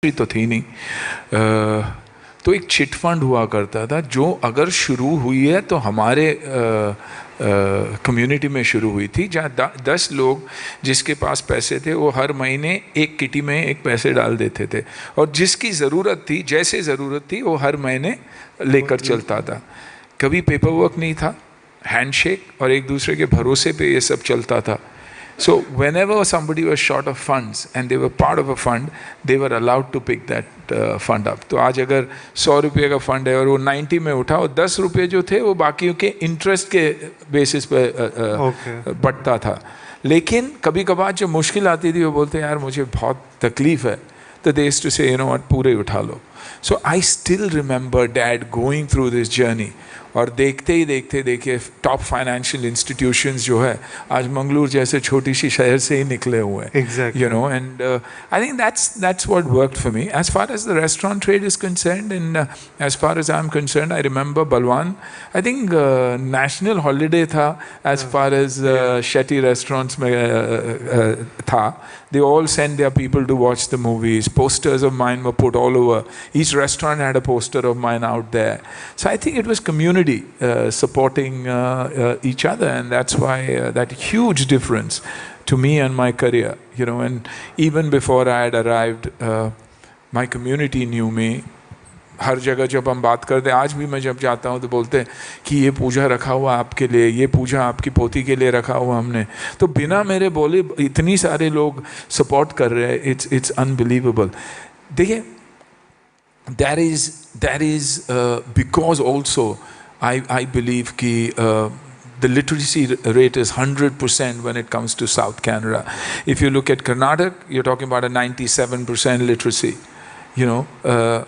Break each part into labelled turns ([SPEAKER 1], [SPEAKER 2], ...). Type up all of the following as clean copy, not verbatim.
[SPEAKER 1] तो थी नहीं। तो एक चिट फंड हुआ करता था जो अगर शुरू हुई है तो हमारे कम्युनिटी में शुरू हुई थी, जहाँ 10 लोग जिसके पास पैसे थे वो हर महीने एक किटी में एक पैसे डाल देते थे, और जिसकी ज़रूरत थी, जैसे ज़रूरत थी, वो हर महीने लेकर चलता था। कभी पेपर वर्क नहीं था, हैंडशेक और एक दूसरे के भरोसे पे ये सब चलता था। So whenever somebody was short of funds and they were part of a fund, they were allowed to pick that fund up. तो आज अगर 100 रुपये का फंड है और वो 90 में उठा, और 10 रुपये जो थे वो बाकियों के इंटरेस्ट के बेसिस पे बढ़ता था। लेकिन कभी कभार जब मुश्किल आती थी वो बोलते यार मुझे बहुत तकलीफ है, तो they used to say, you know what, पूरे उठा लो। So I still remember dad going through this journey, और देखते ही देखते देखिए टॉप फाइनेंशियल इंस्टीट्यूशंस जो है आज मंगलूर जैसे छोटी सी शहर से ही निकले हुए हैं।
[SPEAKER 2] Exactly.
[SPEAKER 1] You know, and I think that's what worked for me. As far as the restaurant trade is concerned, and as far as I'm concerned, I remember Balwan, I think national holiday था as far as Shetty restaurants में था। They all sent their people to watch the movies. Posters of mine were put all over. Each restaurant had a poster of mine out there. So I think it was community supporting each other, and that's why that huge difference to me and my career, you know. And even before I had arrived, my community knew me. हर जगह जब हम बात करते हैं, आज भी मैं जब जाता हूँ तो बोलते हैं कि ये पूजा रखा हुआ आपके लिए, ये पूजा आपकी पोती के लिए रखा हुआ हमने। तो बिना मेरे बोले इतनी सारे लोग सपोर्ट कर रहे हैं, इट्स अनबिलीवेबल। देखिए, that is because also I believe कि the literacy rate is 100% when it comes to South Canada. If you look at Karnataka, you're talking about a 97% literacy. You know,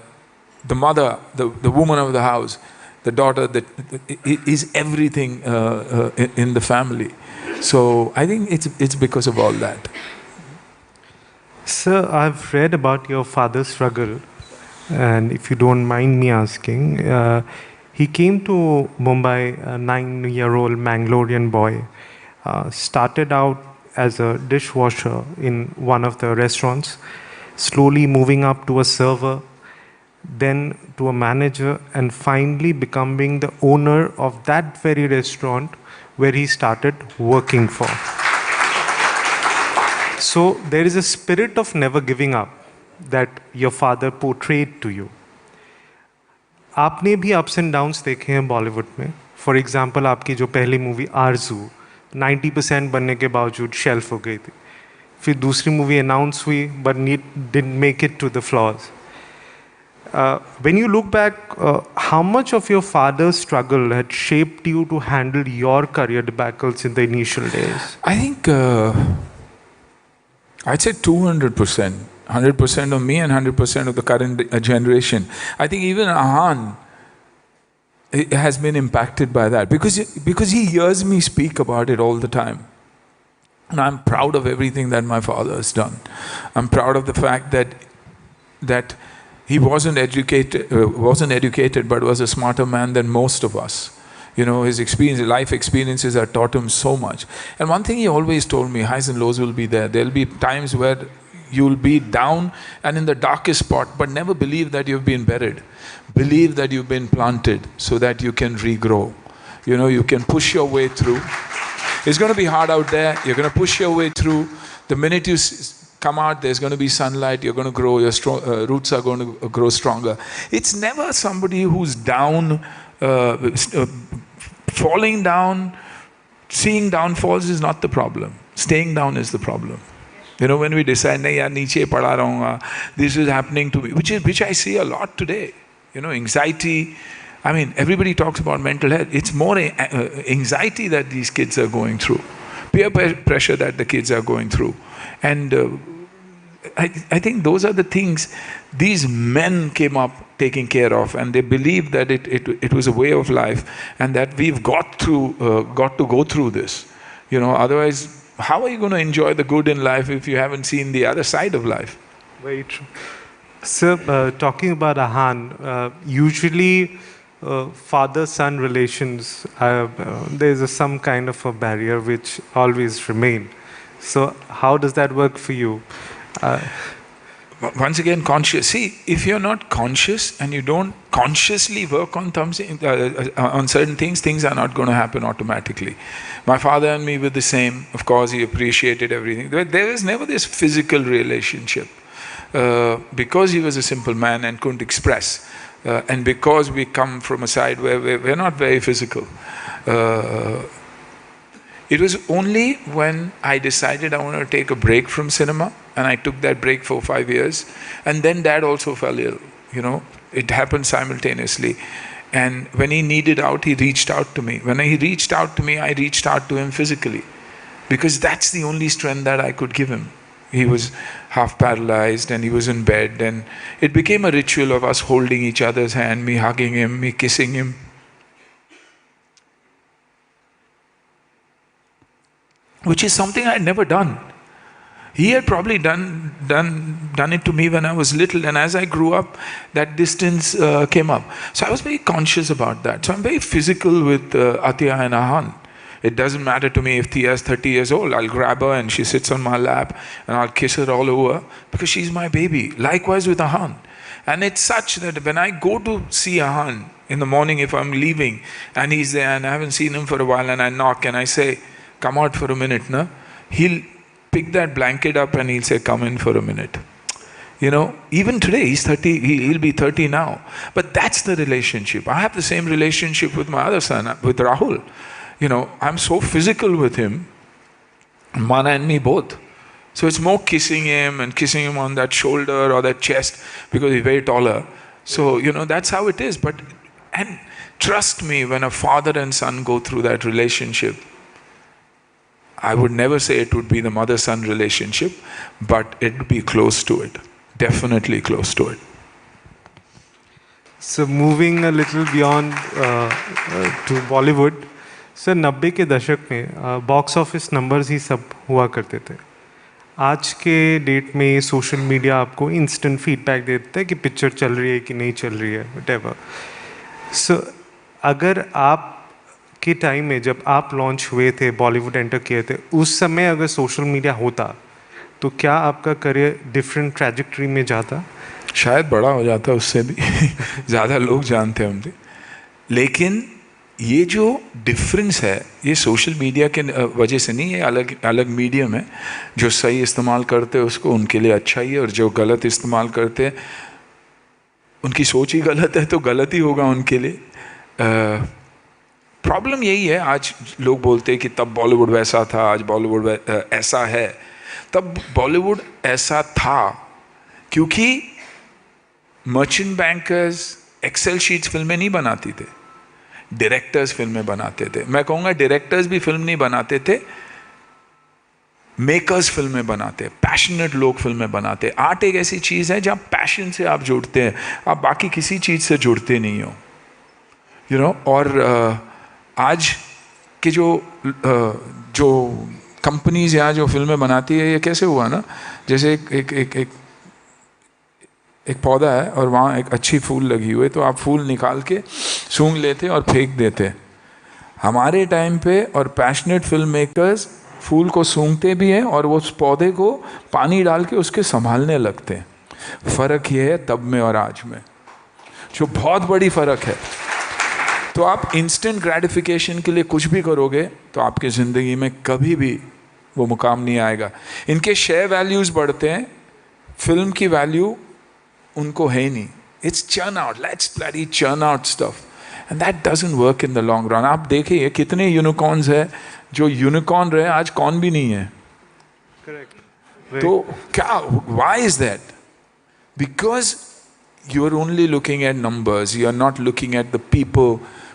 [SPEAKER 1] the mother, the woman of the house, the daughter, that is everything in the family. So I think it's because of all that.
[SPEAKER 2] Sir, I've read about your father's struggle, and if you don't mind me asking, he came to Mumbai, a 9-year-old Mangalorean boy, started out as a dishwasher in one of the restaurants, slowly moving up to a server, then to a manager, and finally becoming the owner of that very restaurant where he started working for. So there is a spirit of never giving up that your father portrayed to you. आपने भी ups and downs देखे हैं बॉलीवुड में। For example, आपकी जो पहली movie आरजू 90% बनने के बावजूद शेल्फ हो गई थी, फिर दूसरी मूवी अनाउंस हुई but didn't make it to the floors. When you look back, how much of your father's struggle had shaped you to handle your career debacles in the initial days?
[SPEAKER 1] I think I'd say 200%. 100% of me and 100% of the current generation. I think even Ahan has been impacted by that because he hears me speak about it all the time. And I'm proud of everything that my father has done. I'm proud of the fact that he wasn't educated, but was a smarter man than most of us. You know, his life experiences have taught him so much. And one thing he always told me, highs and lows will be there. There'll be times where you'll be down and in the darkest spot, but never believe that you've been buried. Believe that you've been planted so that you can regrow. You know, you can push your way through. It's going to be hard out there. You're going to push your way through. The minute you come out, there's going to be sunlight. You're going to grow. Your roots are going to grow stronger. It's never somebody who's down, falling down. Seeing downfalls is not the problem. Staying down is the problem. You know, when we decide, nahi yaar, niche pada rahunga, this is happening to me, which I see a lot today. You know, anxiety. I mean, everybody talks about mental health. It's more anxiety that these kids are going through, peer pressure that the kids are going through, and I think those are the things these men came up taking care of, and they believed that it was a way of life, and that we've got to go through this. You know, otherwise, how are you going to enjoy the good in life if you haven't seen the other side of life?
[SPEAKER 2] Very true. Sir, talking about Ahan, usually father-son relations, there's some kind of a barrier which always remain. So how does that work for you?
[SPEAKER 1] once again, conscious. See, if you're not conscious and you don't consciously work on on certain things, things are not going to happen automatically. My father and me were the same. Of course, he appreciated everything. There was never this physical relationship. Because he was a simple man and couldn't express, and because we come from a side where we're not very physical, it was only when I decided I wanted to take a break from cinema, and I took that break for 5 years, and then Dad also fell ill. It happened simultaneously. And when he needed out, he reached out to me. When he reached out to me, I reached out to him physically, because that's the only strength that I could give him. He was half paralyzed and he was in bed, and it became a ritual of us holding each other's hand, me hugging him, me kissing him. Which is something I had never done. He had probably done it to me when I was little, and as I grew up, that distance came up. So I was very conscious about that. So I'm very physical with Atiya and Ahan. It doesn't matter to me if Tia is 30 years old. I'll grab her and she sits on my lap and I'll kiss her all over because she's my baby. Likewise with Ahan. And it's such that when I go to see Ahan in the morning, if I'm leaving and he's there and I haven't seen him for a while, and I knock and I say, come out for a minute, na? He'll pick that blanket up and he'll say, come in for a minute. Even today, he's 30, he'll be 30 now. But that's the relationship. I have the same relationship with my other son, with Rahul. I'm so physical with him, Mana and me both. So it's more kissing him and kissing him on that shoulder or that chest because he's way taller. So, that's how it is. And trust me, when a father and son go through that relationship, I would never say it would be the mother-son relationship, but it would be close to it. Definitely close to it.
[SPEAKER 2] So moving a little beyond to Bollywood, sir 90 के दशक में box office numbers ही सब हुआ करते थे. आज के date में सोशल मीडिया आपको इंस्टेंट फीडबैक देता है कि पिक्चर चल रही है कि नहीं चल रही है, व्हाटएवर. सो अगर आप के टाइम में जब आप लॉन्च हुए थे, बॉलीवुड एंटर किए थे, उस समय अगर सोशल मीडिया होता तो क्या आपका करियर डिफरेंट ट्रैजेक्टरी में जाता?
[SPEAKER 1] शायद बड़ा हो जाता, उससे भी ज़्यादा लोग जानते होंगे. लेकिन ये जो डिफरेंस है, ये सोशल मीडिया के वजह से नहीं है. अलग अलग मीडियम है. जो सही इस्तेमाल करते हैं उसको उनके लिए अच्छा ही है, और जो गलत इस्तेमाल करते हैं उनकी सोच ही गलत है, तो गलत ही होगा उनके लिए. प्रॉब्लम यही है, आज लोग बोलते हैं कि तब बॉलीवुड वैसा था, आज बॉलीवुड ऐसा है. तब बॉलीवुड ऐसा था क्योंकि मर्चेंट बैंकर्स एक्सेल शीट्स फिल्में नहीं बनाती थे, डायरेक्टर्स फिल्में बनाते थे. मैं कहूँगा डायरेक्टर्स भी फिल्म नहीं बनाते थे, मेकर्स फिल्में बनाते, पैशनेट लोग फिल्में बनाते. आर्ट एक ऐसी चीज़ है जहाँ पैशन से आप जुड़ते हैं, आप बाकी किसी चीज़ से जुड़ते नहीं हो. और आज के जो कंपनीज यहाँ जो फिल्में बनाती है, ये कैसे हुआ ना, जैसे एक पौधा है और वहाँ एक अच्छी फूल लगी हुई है, तो आप फूल निकाल के सूंघ लेते और फेंक देते. हमारे टाइम पे और पैशनेट फिल्म मेकर्स फूल को सूंघते भी हैं और वो उस पौधे को पानी डाल के उसके संभालने लगते हैं. फ़र्क ये है तब में और आज में, जो बहुत बड़ी फ़र्क है. तो आप इंस्टेंट ग्रेटिफिकेशन के लिए कुछ भी करोगे तो आपकी ज़िंदगी में कभी भी वो मुकाम नहीं आएगा. इनके शेयर वैल्यूज़ बढ़ते हैं, फिल्म की वैल्यू उनको है ही नहीं. It's churn out, let's bloody churn out stuff, and that doesn't work in the long run. आप देखिए कितने यूनिकॉर्न्स हैं, जो यूनिकॉर्न रहे आज कौन भी नहीं है. करेक्ट. तो क्या, why is that? Because you are only looking at numbers, you are not looking at the people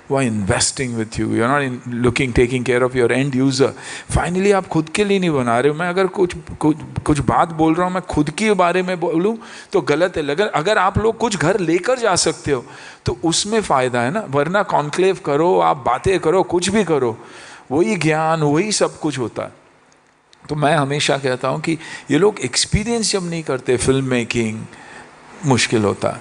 [SPEAKER 1] who are investing with you, you are not taking care of your end user. Finally आप खुद के लिए नहीं बना रहे हो. मैं अगर कुछ बात बोल रहा हूँ, मैं खुद के बारे में बोलूँ तो गलत है. अगर आप लोग कुछ घर लेकर जा सकते हो तो उसमें फ़ायदा है ना, वरना कॉन्क्लेव करो, आप बातें करो, कुछ भी करो, वही ज्ञान वही सब कुछ होता है. तो मैं हमेशा कहता हूँ कि ये लोग एक्सपीरियंस जब नहीं करते, फिल्म मेकिंग मुश्किल होता है.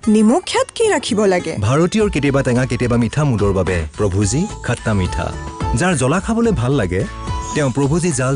[SPEAKER 3] নিমখিয়াত কি ৰাখিব লাগে
[SPEAKER 4] ভাৰতীয়ৰ কেতিয়াবা টেঙা কেতিয়াবা মিঠা মুদৰ বাবে প্ৰভুজি খট্টা মিঠা যাৰ জ্বলা খাবলৈ ভাল লাগে তেওঁ প্ৰভুজি জাল